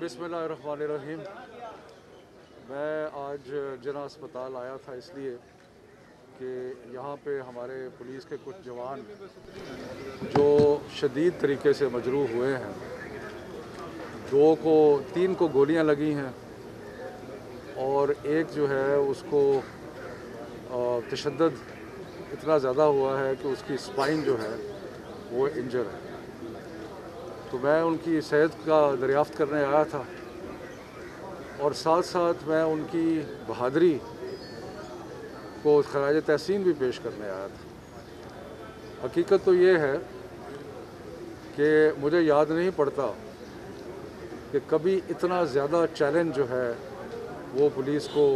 बिस्मिल्लाहिर्रहमानिर्रहीम। मैं आज जना अस्पताल आया था इसलिए कि यहाँ पे हमारे पुलिस के कुछ जवान जो शदीद तरीके से मजरूह हुए हैं, तीन को गोलियाँ लगी हैं और एक जो है उसको तशद्दुद इतना ज़्यादा हुआ है कि उसकी स्पाइन जो है वो इंजर है। तो मैं उनकी सेहत का दरियाफ़्त करने आया था और साथ साथ मैं उनकी बहादुरी को खराज तहसीन भी पेश करने आया था। हकीकत तो ये है कि मुझे याद नहीं पड़ता कि कभी इतना ज़्यादा चैलेंज जो है वो पुलिस को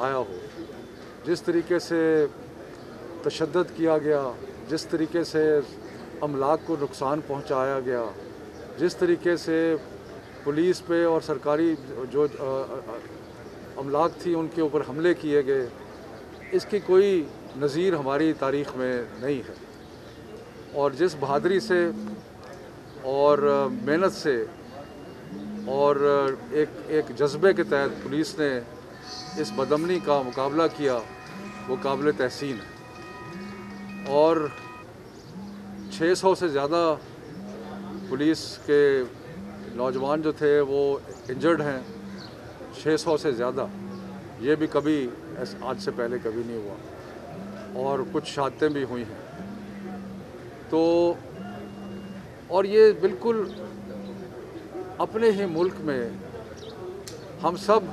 आया हो। जिस तरीके से तशद्दुद किया गया, जिस तरीके से अमलाक को नुकसान पहुंचाया गया, जिस तरीके से पुलिस पे और सरकारी जो अमलाक थी उनके ऊपर हमले किए गए, इसकी कोई नज़ीर हमारी तारीख़ में नहीं है। और जिस बहादुरी से और मेहनत से और एक जज्बे के तहत पुलिस ने इस बदअमनी का मुकाबला किया, वो काबिल तहसीन है। और 600 से ज़्यादा पुलिस के नौजवान जो थे वो इंजर्ड हैं, 600 से ज़्यादा। ये भी कभी आज से पहले कभी नहीं हुआ और कुछ शहादतें भी हुई हैं। तो और ये बिल्कुल अपने ही मुल्क में हम सब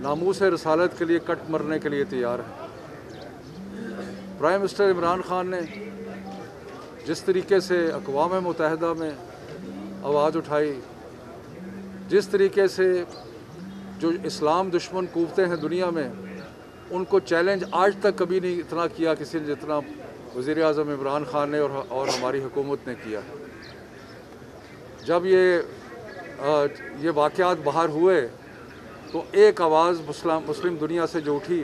नामूस रसालत के लिए कट मरने के लिए तैयार हैं। प्राइम मिनिस्टर इमरान खान ने जिस तरीके से अक़वाम मुत्तहिदा में आवाज़ उठाई, जिस तरीके से जो इस्लाम दुश्मन क़ुव्वतें हैं दुनिया में, उनको चैलेंज आज तक कभी नहीं इतना किया किसी ने जितना वज़ीर आज़म इमरान खान ने और हमारी हुकूमत ने किया। जब ये वाक़यात बाहर हुए तो एक आवाज़ मुस्लिम दुनिया से जो उठी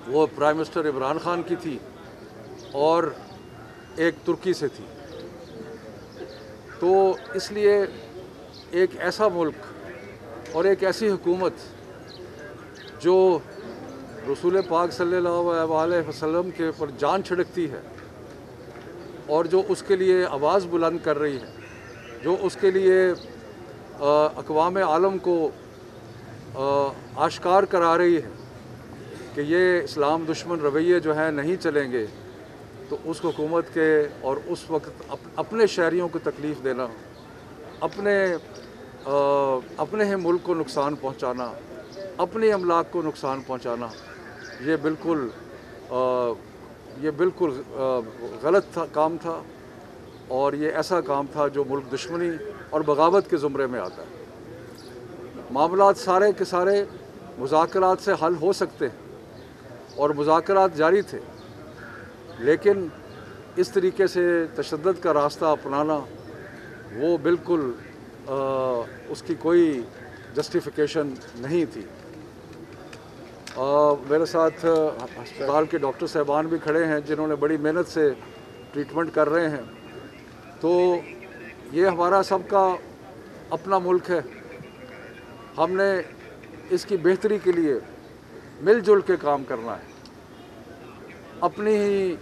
वो प्राइम मिनिस्टर इमरान खान की थी और एक तुर्की से थी। तो इसलिए एक ऐसा मुल्क और एक ऐसी हुकूमत जो रसूल पाक सल्लल्लाहु अलैहि वसल्लम के ऊपर जान छिड़कती है और जो उसके लिए आवाज़ बुलंद कर रही है, जो उसके लिए अक़वाम आलम को आश्कार करा रही है कि ये इस्लाम दुश्मन रवैये जो हैं नहीं चलेंगे, तो उस हुकूमत के और उस वक्त अपने शहरियों को तकलीफ़ देना, अपने ही मुल्क को नुकसान पहुंचाना, अपने अमलाक को नुकसान पहुंचाना, ये बिल्कुल गलत काम था। और ये ऐसा काम था जो मुल्क दुश्मनी और बगावत के ज़ुमरे में आता है। मामलात सारे के सारे मुज़ाकरात से हल हो सकते हैं और मुज़ाकरात जारी थे, लेकिन इस तरीके से तशद्दुद का रास्ता अपनाना वो बिल्कुल उसकी कोई जस्टिफिकेशन नहीं थी। मेरे साथ अस्पताल के डॉक्टर साहबान भी खड़े हैं जिन्होंने बड़ी मेहनत से ट्रीटमेंट कर रहे हैं। तो ये हमारा सबका अपना मुल्क है, हमने इसकी बेहतरी के लिए मिलजुल के काम करना है। अपनी ही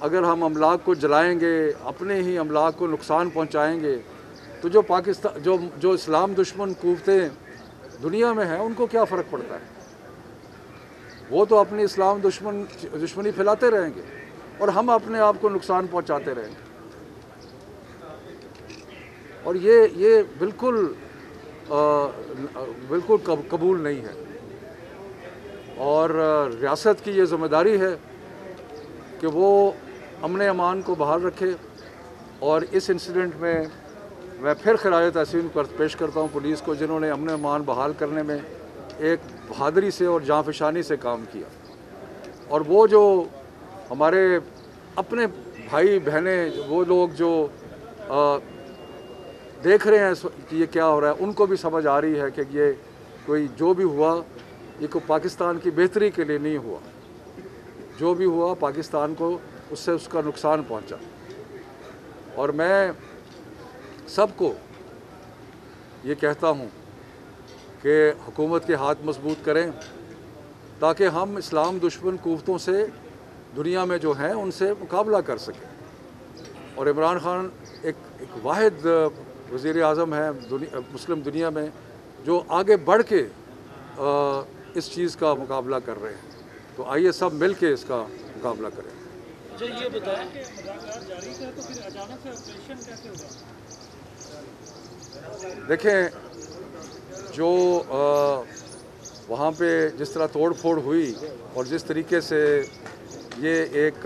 अगर हम अमलाक को जलाएंगे, अपने ही अमलाक को नुकसान पहुंचाएंगे, तो जो पाकिस्तान जो इस्लाम दुश्मन क़ुव्वतें दुनिया में हैं उनको क्या फ़र्क पड़ता है? वो तो अपनी इस्लाम दुश्मनी फैलाते रहेंगे और हम अपने आप को नुकसान पहुंचाते रहेंगे। और ये बिल्कुल कबूल नहीं है। और रियासत की ये ज़िम्मेदारी है कि वो अमन अमान को बहाल रखे। और इस इंसिडेंट में मैं फिर खराज तहसीन पेश करता हूँ पुलिस को, जिन्होंने अमन अमान बहाल करने में एक बहादुरी से और जाँफशानी से काम किया। और वो जो हमारे अपने भाई बहनें, वो लोग जो देख रहे हैं कि ये क्या हो रहा है, उनको भी समझ आ रही है कि ये कोई जो भी हुआ ये कोई पाकिस्तान की बेहतरी के लिए नहीं हुआ। जो भी हुआ पाकिस्तान को उससे उसका नुकसान पहुंचा। और मैं सबको ये कहता हूँ कि हुकूमत के हाथ मजबूत करें ताकि हम इस्लाम दुश्मन कुव्वतों से दुनिया में जो हैं उनसे मुकाबला कर सकें। और इमरान खान एक वाहिद वज़ीर आज़म है मुस्लिम दुनिया में जो आगे बढ़ के इस चीज़ का मुकाबला कर रहे हैं। तो आइए सब मिल के इसका मुकाबला करें। जो ये बताया कि मुज़ाकरात जारी थे तो फिर अचानक से ऑपरेशन कैसे हुआ? देखें, जो वहाँ पे जिस तरह तोड़ फोड़ हुई और जिस तरीके से ये एक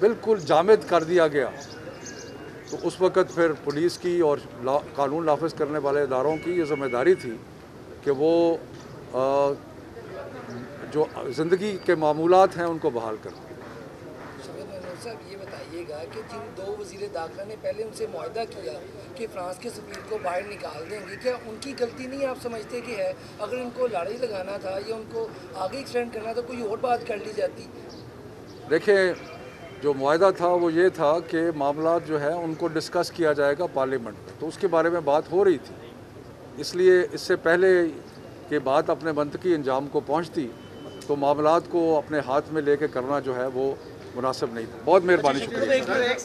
बिल्कुल जामिद कर दिया गया, तो उस वक़्त फिर पुलिस की और कानून नाफिज करने वाले इदारों की ये ज़िम्मेदारी थी कि वो जो ज़िंदगी के मामूलात हैं उनको बहाल कर। साहब ये बताइएगा कि जिन दो वज़ीर दाखिला ने पहले उनसे मुआहदा किया कि फ्रांस के सफ़ीर को बाहर निकाल देंगे, क्या उनकी गलती नहीं आप समझते कि है? अगर उनको लड़ाई लगाना था या उनको आगे एक्सटेंड करना था, कोई और बात कर ली जाती। देखें, जो मुआहदा था वो ये था कि मामला जो है उनको डिस्कस किया जाएगा पार्लियामेंट में, तो उसके बारे में बात हो रही थी। इसलिए इससे पहले कि बात अपने मंतकी अंजाम को पहुंचती तो मामलात को अपने हाथ में लेके करना जो है वो मुनासिब नहीं था। बहुत मेहरबानी, शुक्रिया।